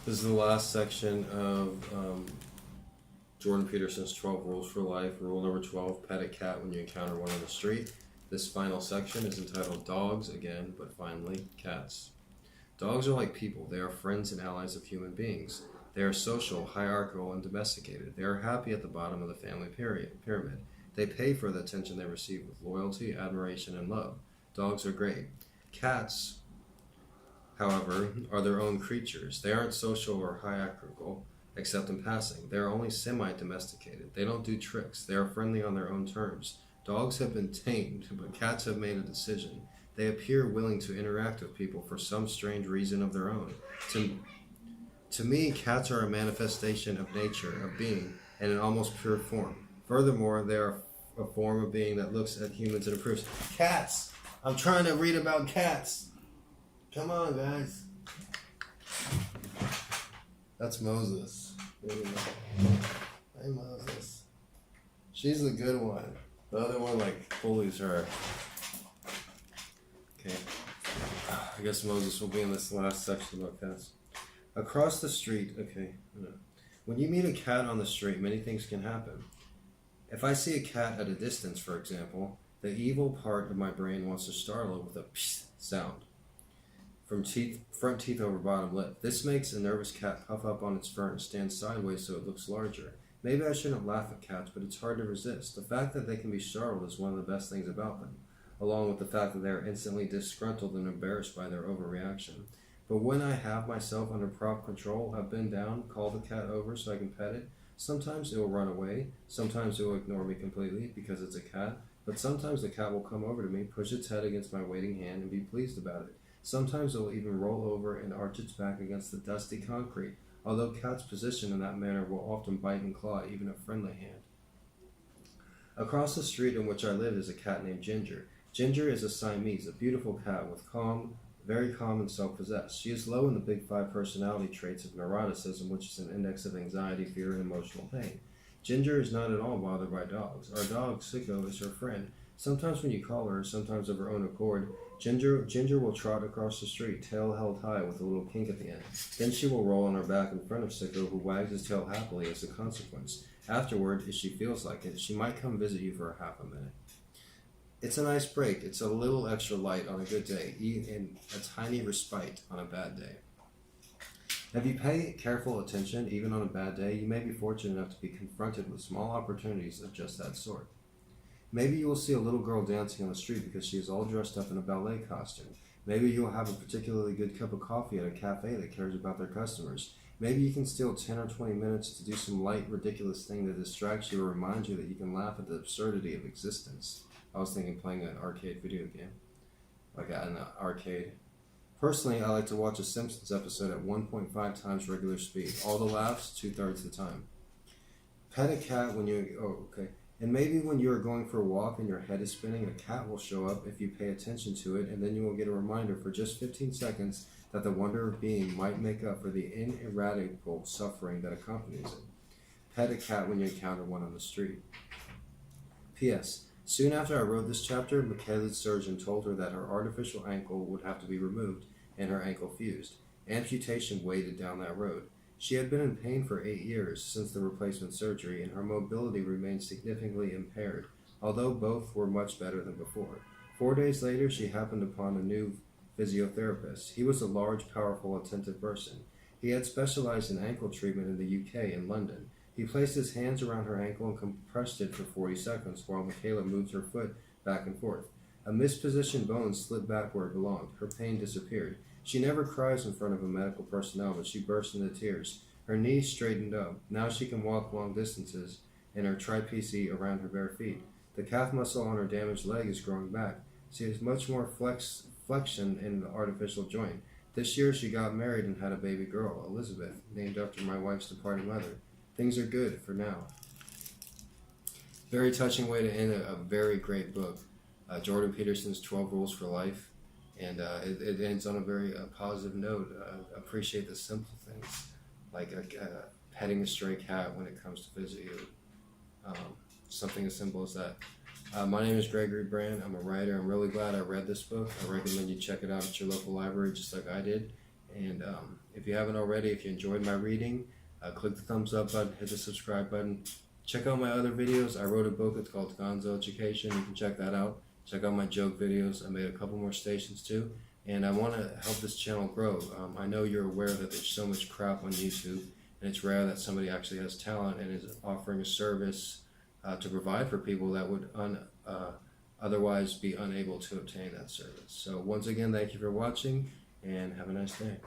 This is the last section of Jordan Peterson's 12 Rules for Life. Rule number 12, pet a cat when you encounter one on the street. This final section is entitled Dogs Again, but finally, Cats. Dogs are like people. They are friends and allies of human beings. They are social, hierarchical, and domesticated. They are happy at the bottom of the family pyramid. They pay for the attention they receive with loyalty, admiration, and love. Dogs are great. Cats, however, are their own creatures. They aren't social or hierarchical, except in passing. They are only semi-domesticated. They don't do tricks. They are friendly on their own terms. Dogs have been tamed, but cats have made a decision. They appear willing to interact with people for some strange reason of their own. To me, cats are a manifestation of nature, of being, in an almost pure form. Furthermore, they are a form of being that looks at humans and approves. Cats! I'm trying to read about cats. Come on, guys. That's Moses. There we go. Hey, Moses. She's the good one. The other one, bullies her. Okay. I guess Moses will be in this last section about cats. Across the street, okay. When you meet a cat on the street, many things can happen. If I see a cat at a distance, for example, the evil part of my brain wants to startle it with a psh sound from front teeth over bottom lip. This makes a nervous cat puff up on its fur and stand sideways so it looks larger. Maybe I shouldn't laugh at cats, but it's hard to resist. The fact that they can be startled is one of the best things about them, along with the fact that they are instantly disgruntled and embarrassed by their overreaction. But when I have myself under proper control, I've been down, called the cat over so I can pet it. Sometimes it will run away, sometimes it will ignore me completely because it's a cat, but sometimes the cat will come over to me, push its head against my waiting hand, and be pleased about it. Sometimes it will even roll over and arch its back against the dusty concrete, although cats positioned in that manner will often bite and claw even a friendly hand. Across the street in which I live is a cat named Ginger. Ginger is a Siamese, a beautiful cat with very calm and self-possessed. She is low in the big five personality traits of neuroticism, which is an index of anxiety, fear, and emotional pain. Ginger is not at all bothered by dogs. Our dog, Sicko, is her friend. Sometimes when you call her, sometimes of her own accord, Ginger will trot across the street, tail held high with a little kink at the end. Then she will roll on her back in front of Sicko, who wags his tail happily as a consequence. Afterward, if she feels like it, she might come visit you for half a minute. It's a nice break. It's a little extra light on a good day, and a tiny respite on a bad day. If you pay careful attention, even on a bad day, you may be fortunate enough to be confronted with small opportunities of just that sort. Maybe you will see a little girl dancing on the street because she is all dressed up in a ballet costume. Maybe you will have a particularly good cup of coffee at a cafe that cares about their customers. Maybe you can steal 10 or 20 minutes to do some light, ridiculous thing that distracts you or reminds you that you can laugh at the absurdity of existence. I was thinking playing an arcade video game, like an arcade. Personally, I like to watch a Simpsons episode at 1.5 times regular speed. All the laughs, 2/3 the time. Pet a cat when And maybe when you are going for a walk and your head is spinning, a cat will show up if you pay attention to it, and then you will get a reminder for just 15 seconds that the wonder of being might make up for the ineradicable suffering that accompanies it. Pet a cat when you encounter one on the street. P.S. Soon after I wrote this chapter, Michaela's surgeon told her that her artificial ankle would have to be removed and her ankle fused. Amputation weighted down that road. She had been in pain for 8 years since the replacement surgery, and her mobility remained significantly impaired, although both were much better than before. 4 days later, she happened upon a new physiotherapist. He was a large, powerful, attentive person. He had specialized in ankle treatment in the UK and London. He placed his hands around her ankle and compressed it for 40 seconds while Michaela moved her foot back and forth. A mispositioned bone slid back where it belonged. Her pain disappeared. She never cries in front of a medical personnel, but she burst into tears. Her knees straightened up. Now she can walk long distances in her trapeze around her bare feet. The calf muscle on her damaged leg is growing back. She has much more flexion in the artificial joint. This year she got married and had a baby girl, Elizabeth, named after my wife's departed mother. Things are good for now. Very touching way to end a very great book. Jordan Peterson's 12 Rules for Life. And it ends on a very positive note. Appreciate the simple things, like petting a stray cat when it comes to visit you. Something as simple as that. My name is Gregory Brandt. I'm a writer. I'm really glad I read this book. I recommend you check it out at your local library just like I did. And If you haven't already, if you enjoyed my reading, click the thumbs up button, hit the subscribe button. Check out my other videos. I wrote a book, it's called Gonzo Education. You can check that out. Check out my joke videos. I made a couple more stations too. And I want to help this channel grow. I know you're aware that there's so much crap on YouTube, and it's rare that somebody actually has talent and is offering a service to provide for people that would otherwise be unable to obtain that service. So once again, thank you for watching, and have a nice day.